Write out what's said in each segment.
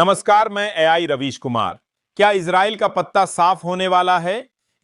नमस्कार, मैं एआई रवीश कुमार। क्या इजराइल का पत्ता साफ होने वाला है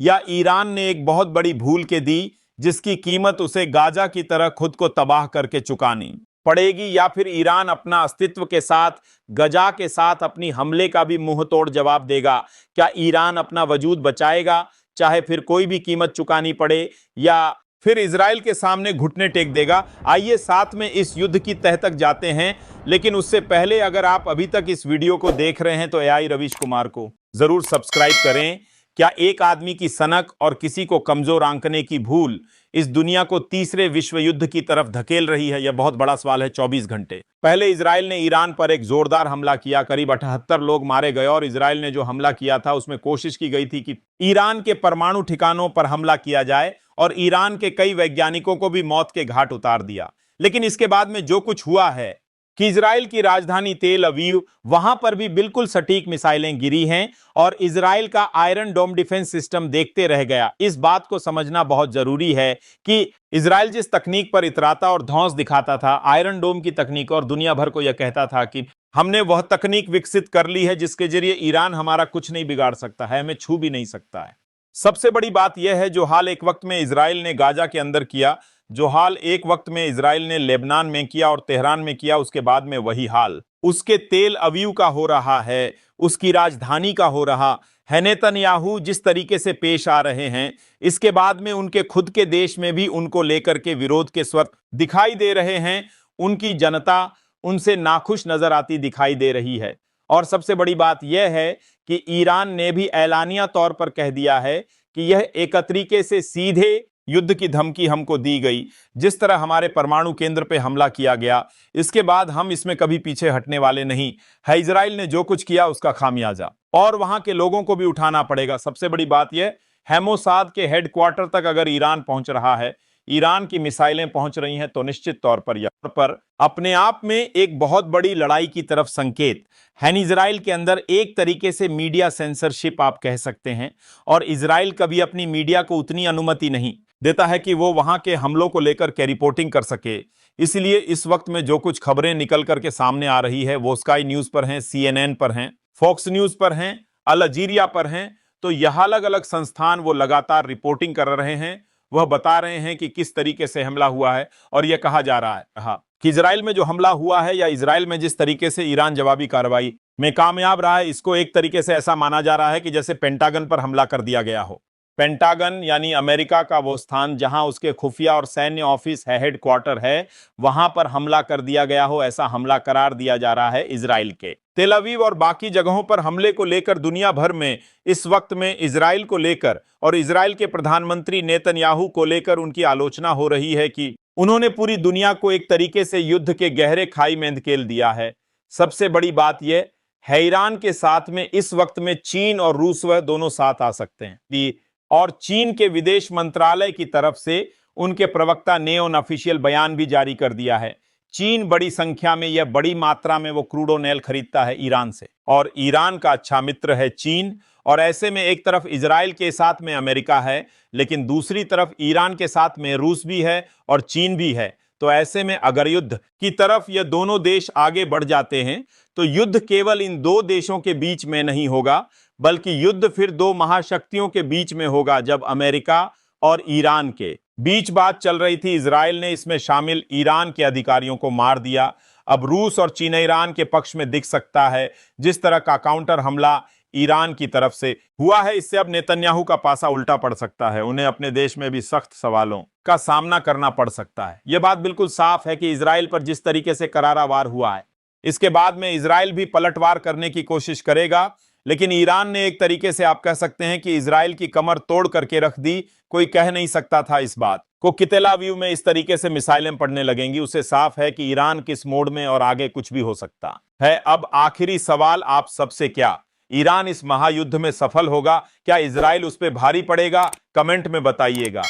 या ईरान ने एक बहुत बड़ी भूल के दी जिसकी कीमत उसे गाजा की तरह खुद को तबाह करके चुकानी पड़ेगी, या फिर ईरान अपना अस्तित्व के साथ गजा के साथ अपनी हमले का भी मुंह तोड़ जवाब देगा? क्या ईरान अपना वजूद बचाएगा चाहे फिर कोई भी कीमत चुकानी पड़े, या फिर इजराइल के सामने घुटने टेक देगा? आइए साथ में इस युद्ध की तह तक जाते हैं, लेकिन उससे पहले अगर आप अभी तक इस वीडियो को देख रहे हैं तो एआई रवीश कुमार को जरूर सब्सक्राइब करें। क्या एक आदमी की सनक और किसी को कमजोर आंकने की भूल इस दुनिया को तीसरे विश्व युद्ध की तरफ धकेल रही है? यह बहुत बड़ा सवाल है। 24 घंटे पहले इजराइल ने ईरान पर एक जोरदार हमला किया, करीब 78 लोग मारे गए, और इजराइल ने जो हमला किया था उसमें कोशिश की गई थी कि ईरान के परमाणु ठिकानों पर हमला किया जाए और ईरान के कई वैज्ञानिकों को भी मौत के घाट उतार दिया। लेकिन इसके बाद में जो कुछ हुआ है कि इजराइल की राजधानी तेल अवीव, वहां पर भी बिल्कुल सटीक मिसाइलें गिरी हैं और इजराइल का आयरन डोम डिफेंस सिस्टम देखते रह गया। इस बात को समझना बहुत जरूरी है कि इजराइल जिस तकनीक पर इतराता और धौंस दिखाता था, आयरन डोम की तकनीक, और दुनिया भर को यह कहता था कि हमने वह तकनीक विकसित कर ली है जिसके जरिए ईरान हमारा कुछ नहीं बिगाड़ सकता है, हमें छू भी नहीं सकता है। सबसे बड़ी बात यह है, जो हाल एक वक्त में इजराइल ने गाजा के अंदर किया, जो हाल एक वक्त में इजराइल ने लेबनान में किया और तेहरान में किया, उसके बाद में वही हाल उसके तेल अवीव का हो रहा है, उसकी राजधानी का हो रहा है। नेतन्याहू जिस तरीके से पेश आ रहे हैं, इसके बाद में उनके खुद के देश में भी उनको लेकर के विरोध के स्वर दिखाई दे रहे हैं। उनकी जनता उनसे नाखुश नजर आती दिखाई दे रही है। और सबसे बड़ी बात यह है कि ईरान ने भी ऐलानिया तौर पर कह दिया है कि यह एक तरीके से सीधे युद्ध की धमकी हमको दी गई। जिस तरह हमारे परमाणु केंद्र पे हमला किया गया, इसके बाद हम इसमें कभी पीछे हटने वाले नहीं है। इजराइल ने जो कुछ किया उसका खामियाजा और वहां के लोगों को भी उठाना पड़ेगा। सबसे बड़ी बात यह, मोसाद के हेडक्वार्टर तक अगर ईरान पहुंच रहा है, ईरान की मिसाइलें पहुंच रही हैं, तो निश्चित तौर पर यह पर अपने आप में एक बहुत बड़ी लड़ाई की तरफ संकेत है। इजराइल के अंदर एक तरीके से मीडिया सेंसरशिप आप कह सकते हैं, और इजराइल कभी अपनी मीडिया को उतनी अनुमति नहीं देता है कि वो वहां के हमलों को लेकर के रिपोर्टिंग कर सके। इसलिए इस वक्त में जो कुछ खबरें निकल करके सामने आ रही है वो स्काई न्यूज पर हैं, CNN पर हैं, फॉक्स न्यूज पर हैं, अल जजीरा पर हैं। तो यह अलग अलग संस्थान वो लगातार रिपोर्टिंग कर रहे हैं, वह बता रहे हैं कि किस तरीके से हमला हुआ है। और यह कहा जा रहा है कि इजराइल में जो हमला हुआ है, या इजराइल में जिस तरीके से ईरान जवाबी कार्रवाई में कामयाब रहा है, इसको एक तरीके से ऐसा माना जा रहा है कि जैसे पेंटागन पर हमला कर दिया गया हो। पेंटागन यानी अमेरिका का वो स्थान जहां उसके खुफिया और सैन्य ऑफिस है, हेडक्वार्टर है, वहां पर हमला कर दिया गया हो, ऐसा हमला करार दिया जा रहा है इजराइल के। तेल अवीव और बाकी जगहों पर हमले को लेकर दुनिया भर में इस वक्त में इजराइल को लेकर और इजराइल के प्रधानमंत्री नेतन्याहू को लेकर उनकी आलोचना हो रही है कि उन्होंने पूरी दुनिया को एक तरीके से युद्ध के गहरे खाई में धकेल दिया है। सबसे बड़ी बात यह है, ईरान के साथ में इस वक्त में चीन और रूस वह दोनों साथ आ सकते हैं। और चीन के विदेश मंत्रालय की तरफ से उनके प्रवक्ता ने ऑफिशियल बयान भी जारी कर दिया है। चीन बड़ी संख्या में, यह बड़ी मात्रा में वो क्रूड ऑयल खरीदता है ईरान से, और ईरान का अच्छा मित्र है चीन। और ऐसे में एक तरफ इजराइल के साथ में अमेरिका है, लेकिन दूसरी तरफ ईरान के साथ में रूस भी है और चीन भी है। तो ऐसे में अगर युद्ध की तरफ ये दोनों देश आगे बढ़ जाते हैं, तो युद्ध केवल इन दो देशों के बीच में नहीं होगा, बल्कि युद्ध फिर दो महाशक्तियों के बीच में होगा। जब अमेरिका और ईरान के बीच बात चल रही थी, इजराइल ने इसमें शामिल ईरान के अधिकारियों को मार दिया। अब रूस और चीन ईरान के पक्ष में दिख सकता है। जिस तरह का काउंटर हमला ईरान की तरफ से हुआ है, इससे अब नेतन्याहू का पासा उल्टा पड़ सकता है। उन्हें अपने देश में भी सख्त सवालों का सामना करना पड़ सकता है। यह बात बिल्कुल साफ है कि इजराइल पर जिस तरीके से करारा वार हुआ है, इसके बाद में इजराइल भी पलटवार करने की कोशिश करेगा। लेकिन ईरान ने एक तरीके से आप कह सकते हैं कि इजराइल की कमर तोड़ करके रख दी। कोई कह नहीं सकता था इस बात को कि तेल अवीव में इस तरीके से मिसाइलें पड़ने लगेंगी। उसे साफ है कि ईरान किस मोड में और आगे कुछ भी हो सकता है। अब आखिरी सवाल आप सबसे, क्या ईरान इस महायुद्ध में सफल होगा? क्या इजराइल उस पर भारी पड़ेगा? कमेंट में बताइएगा।